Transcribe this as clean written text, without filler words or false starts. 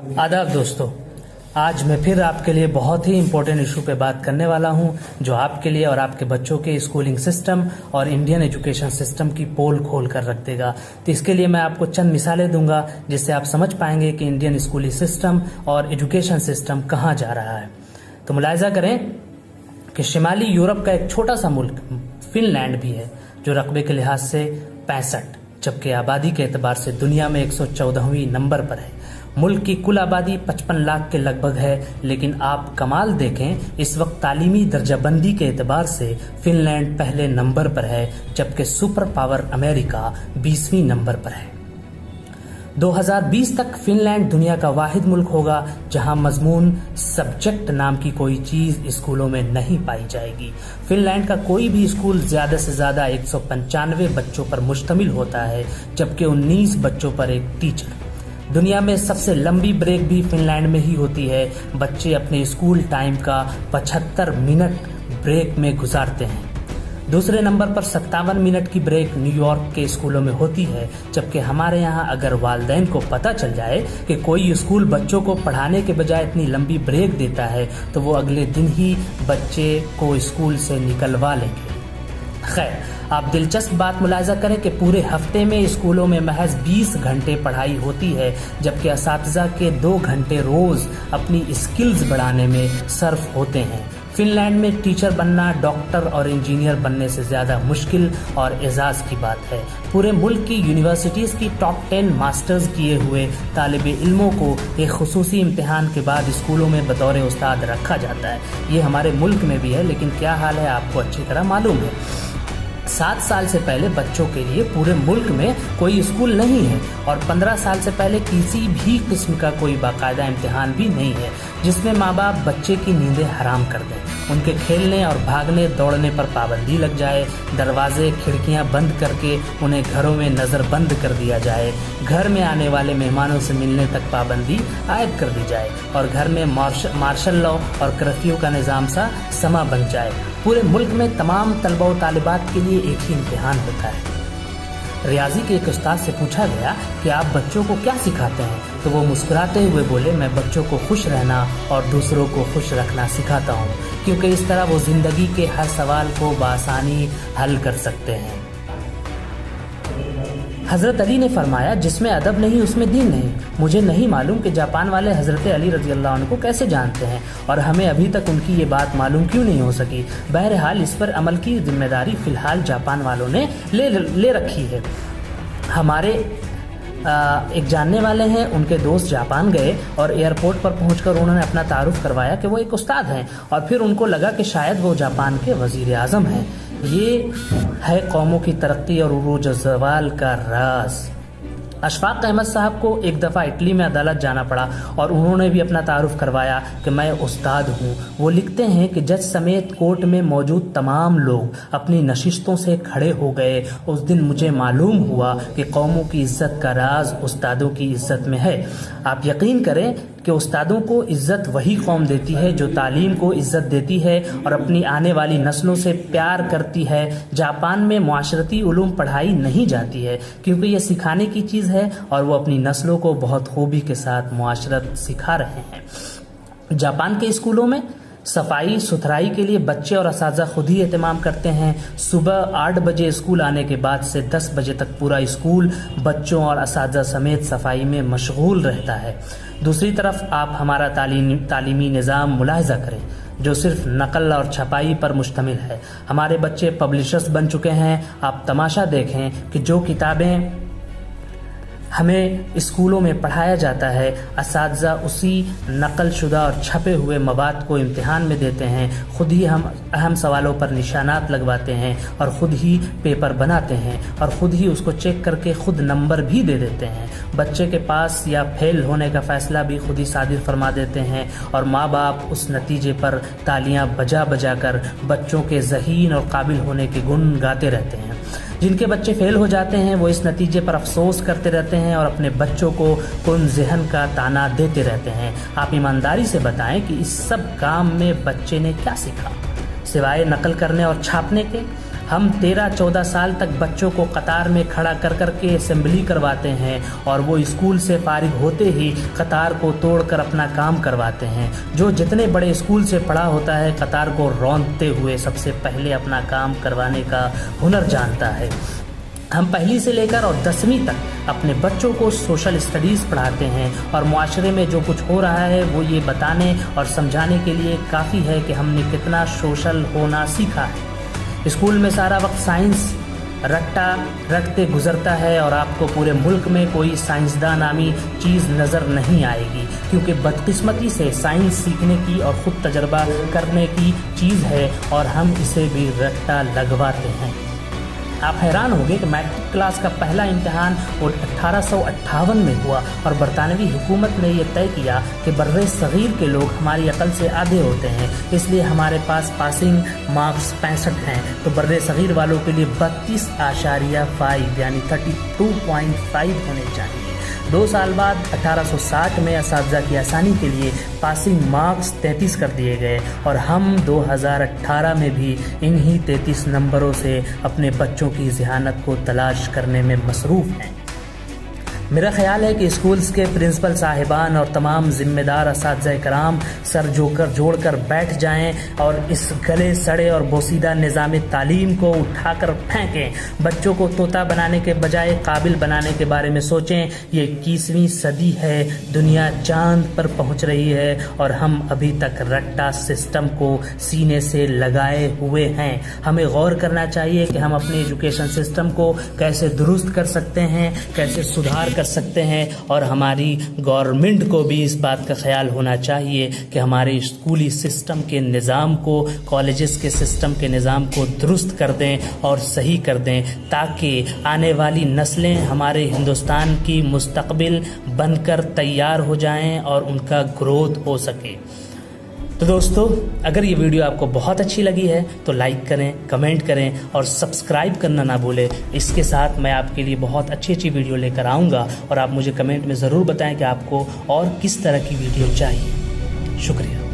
आदाब दोस्तों, आज मैं फिर आपके लिए बहुत ही इम्पोर्टेंट इशू पे बात करने वाला हूं जो आपके लिए और आपके बच्चों के स्कूलिंग सिस्टम और इंडियन एजुकेशन सिस्टम की पोल खोल कर रख देगा। तो इसके लिए मैं आपको चंद मिसालें दूंगा जिससे आप समझ पाएंगे कि इंडियन स्कूलिंग सिस्टम और एजुकेशन सिस्टम कहाँ जा रहा है। तो मुलाहिजा करें कि शिमाली यूरोप का एक छोटा सा मुल्क फिनलैंड भी है जो रकबे के लिहाज से 65, जबकि आबादी के एतबार से दुनिया में 114वें नंबर पर है। मुल्क की कुल आबादी 55 लाख के लगभग है, लेकिन आप कमाल देखें, इस वक्त तालीमी दर्जाबंदी के एतबार से फिनलैंड पहले नंबर पर है, जबकि सुपर पावर अमेरिका 20वीं नंबर पर है। 2020 तक फिनलैंड दुनिया का वाहिद मुल्क होगा जहां मजमून सब्जेक्ट नाम की कोई चीज स्कूलों में नहीं पाई जाएगी। फिनलैंड का कोई भी स्कूल ज्यादा से ज्यादा 195 बच्चों पर मुश्तमिल होता है, जबकि 19 बच्चों पर एक टीचर। दुनिया में सबसे लंबी ब्रेक भी फिनलैंड में ही होती है। बच्चे अपने स्कूल टाइम का 75 मिनट ब्रेक में गुजारते हैं। दूसरे नंबर पर 57 मिनट की ब्रेक न्यूयॉर्क के स्कूलों में होती है, जबकि हमारे यहाँ अगर वालिदैन को पता चल जाए कि कोई स्कूल बच्चों को पढ़ाने के बजाय इतनी लंबी ब्रेक देता है तो वो अगले दिन ही बच्चे को स्कूल से निकलवा लेंगे। खैर, आप दिलचस्प बात मुलाहिजा करें कि पूरे हफ्ते में स्कूलों में महज 20 घंटे पढ़ाई होती है, जबकि असातिज़ा के 2 घंटे रोज अपनी स्किल्स बढ़ाने में सर्फ होते हैं। फिनलैंड में टीचर बनना डॉक्टर और इंजीनियर बनने से ज्यादा मुश्किल और एजाज की बात है। पूरे मुल्क की यूनिवर्सिटीज की टॉप 10 मास्टर्स किए हुए तालिब इल्मों को एक खुसूसी इम्तिहान के बाद स्कूलों में बतौर उस्ताद रखा जाता है। ये हमारे मुल्क में भी है, लेकिन क्या हाल है आपको अच्छी तरह मालूम है। 7 साल से पहले बच्चों के लिए पूरे मुल्क में कोई स्कूल नहीं है और 15 साल से पहले किसी भी किस्म का कोई बाकायदा इम्तिहान भी नहीं है जिसमें माँ बाप बच्चे की नींदें हराम कर दें, उनके खेलने और भागने दौड़ने पर पाबंदी लग जाए, दरवाजे खिड़कियां बंद करके उन्हें घरों में नज़रबंद कर दिया जाए, घर में आने वाले मेहमानों से मिलने तक पाबंदी आयद कर दी जाए और घर में मार्शल लॉ और कर्फ्यू का निज़ाम सा समा बन जाए। पूरे मुल्क में तमाम तलबा और तालिबात के लिए एक ही इम्तिहान होता है। रियाजी के एक उस्ताद से पूछा गया कि आप बच्चों को क्या सिखाते हैं, तो वो मुस्कुराते हुए बोले, मैं बच्चों को खुश रहना और दूसरों को खुश रखना सिखाता हूँ, क्योंकि इस तरह वो जिंदगी के हर सवाल को बआसानी हल कर सकते हैं। हजरत अली ने फरमाया, जिसमें अदब नहीं उसमें दीन नहीं। मुझे नहीं मालूम कि जापान वाले हजरत अली रज़ी अल्लाह अन्हु को कैसे जानते हैं और हमें अभी तक उनकी ये बात मालूम क्यों नहीं हो सकी। बहरहाल इस पर अमल की जिम्मेदारी फिलहाल जापान वालों ने ले रखी है। हमारे एक जानने वाले हैं, उनके दोस्त जापान गए और एयरपोर्ट पर पहुंचकर उन्होंने अपना तारुफ करवाया कि वो एक उस्ताद हैं और फिर उनको लगा कि शायद वो जापान के वजीर आज़म हैं। ये है कौमों की तरक्की और उरूज ज़वाल का राज। अशफाक अहमद साहब को एक दफ़ा इटली में अदालत जाना पड़ा और उन्होंने भी अपना तारुफ करवाया कि मैं उस्ताद हूँ। वो लिखते हैं कि जज समेत कोर्ट में मौजूद तमाम लोग अपनी नशिस्तों से खड़े हो गए। उस दिन मुझे मालूम हुआ कि कौमों की इज्जत का राज उस्तादों की इज्जत में है। आप यकीन करें कि उस्तादों को इज्जत वही कौम देती है जो तालीम को इज्जत देती है और अपनी आने वाली नस्लों से प्यार करती है। जापान में मुआशरती उलूम पढ़ाई नहीं जाती है क्योंकि यह सिखाने की चीज़ है और वो अपनी नस्लों को बहुत खूबी के साथ मुआशरत सिखा रहे हैं। जापान के स्कूलों में सफाई सुथराई के लिए बच्चे और असातिज़ा खुद ही एहतमाम करते हैं। सुबह 8 बजे स्कूल आने के बाद से 10 बजे तक पूरा स्कूल बच्चों और असातिज़ा समेत सफाई में मशगूल रहता है। दूसरी तरफ आप हमारा तालीमी निज़ाम मुलाहिजा करें जो सिर्फ नकल और छपाई पर मुश्तमिल है। हमारे बच्चे पब्लिशर्स बन चुके हैं। आप तमाशा देखें कि जो किताबें हमें स्कूलों में पढ़ाया जाता है, असातिज़ा उसी नकल शुदा और छपे हुए मवाद को इम्तिहान में देते हैं। खुद ही हम अहम सवालों पर निशानात लगवाते हैं और ख़ुद ही पेपर बनाते हैं और ख़ुद ही उसको चेक करके ख़ुद नंबर भी दे देते हैं। बच्चे के पास या फेल होने का फ़ैसला भी खुद ही सादिर फरमा देते हैं और माँ बाप उस नतीजे पर तालियां बजा बजा कर बच्चों के ज़हीन और काबिल होने के गुण गाते रहते हैं। जिनके बच्चे फेल हो जाते हैं वो इस नतीजे पर अफसोस करते रहते हैं और अपने बच्चों को कुन ज़हन का ताना देते रहते हैं। आप ईमानदारी से बताएं कि इस सब काम में बच्चे ने क्या सीखा सिवाय नकल करने और छापने के। ہم 13-14 سال تک بچوں کو قطار میں کھڑا کر کر کے اسمبلی کرواتے ہیں اور وہ اسکول سے فارغ ہوتے ہی قطار کو توڑ کر اپنا کام کرواتے ہیں. جو جتنے بڑے اسکول سے پڑھا ہوتا ہے قطار کو روندتے ہوئے سب سے پہلے اپنا کام کروانے کا ہنر جانتا ہے. ہم پہلی سے لے کر اور 10ویں تک اپنے بچوں کو سوشل اسٹڈیز پڑھاتے ہیں اور معاشرے میں جو کچھ ہو رہا ہے وہ یہ بتانے اور سمجھانے کے لیے کافی ہے کہ ہم نے کتنا سوشل ہونا سیکھا ہے. اسکول میں سارا وقت سائنس رٹتے گزرتا ہے اور آپ کو پورے ملک میں کوئی سائنسداں نامی چیز نظر نہیں آئے گی، کیونکہ بدقسمتی سے سائنس سیکھنے کی اور خود تجربہ کرنے کی چیز ہے اور ہم اسے بھی رٹا لگواتے ہیں. آپ حیران ہوں گے کہ میٹرک کلاس کا پہلا امتحان 1858 میں ہوا اور برطانوی حکومت نے یہ طے کیا کہ بر صغیر کے لوگ ہماری عقل سے آدھے ہوتے ہیں، اس لیے ہمارے پاس پاسنگ مارکس 65 ہیں، تو بر صغیر والوں کے لیے 32.5 یعنی 32.5 ہونے چاہیے. 2 سال بعد 1860 میں اساتذہ کی آسانی کے لیے پاسنگ مارکس 33 کر دیے گئے اور ہم 2018 میں بھی انہی 33 نمبروں سے اپنے بچوں کی ذہانت کو تلاش کرنے میں مصروف ہیں. میرا خیال ہے کہ اسکولز کے پرنسپل صاحبان اور تمام ذمہ دار اساتذہ کرام سر جوڑ کر بیٹھ جائیں اور اس گلے سڑے اور بوسیدہ نظام تعلیم کو اٹھا کر پھینکیں. بچوں کو طوطا بنانے کے بجائے قابل بنانے کے بارے میں سوچیں. یہ 21ویں صدی ہے، دنیا چاند پر پہنچ رہی ہے اور ہم ابھی تک رٹا سسٹم کو سینے سے لگائے ہوئے ہیں. ہمیں غور کرنا چاہیے کہ ہم اپنے ایجوکیشن سسٹم کو کیسے درست کر سکتے ہیں، کیسے سدھار کر سکتے ہیں، اور ہماری گورنمنٹ کو بھی اس بات کا خیال ہونا چاہیے کہ ہمارے اسکولی سسٹم کے نظام کو، کالجز کے سسٹم کے نظام کو درست کر دیں اور صحیح کر دیں، تاکہ آنے والی نسلیں ہمارے ہندوستان کی مستقبل بن کر تیار ہو جائیں اور ان کا گروتھ ہو سکے. تو دوستو، اگر یہ ویڈیو آپ کو بہت اچھی لگی ہے تو لائک کریں، کمنٹ کریں اور سبسکرائب کرنا نہ بھولیں. اس کے ساتھ میں آپ کے لیے بہت اچھی ویڈیو لے کر آؤں گا اور آپ مجھے کمنٹ میں ضرور بتائیں کہ آپ کو اور کس طرح کی ویڈیو چاہیے. شکریہ.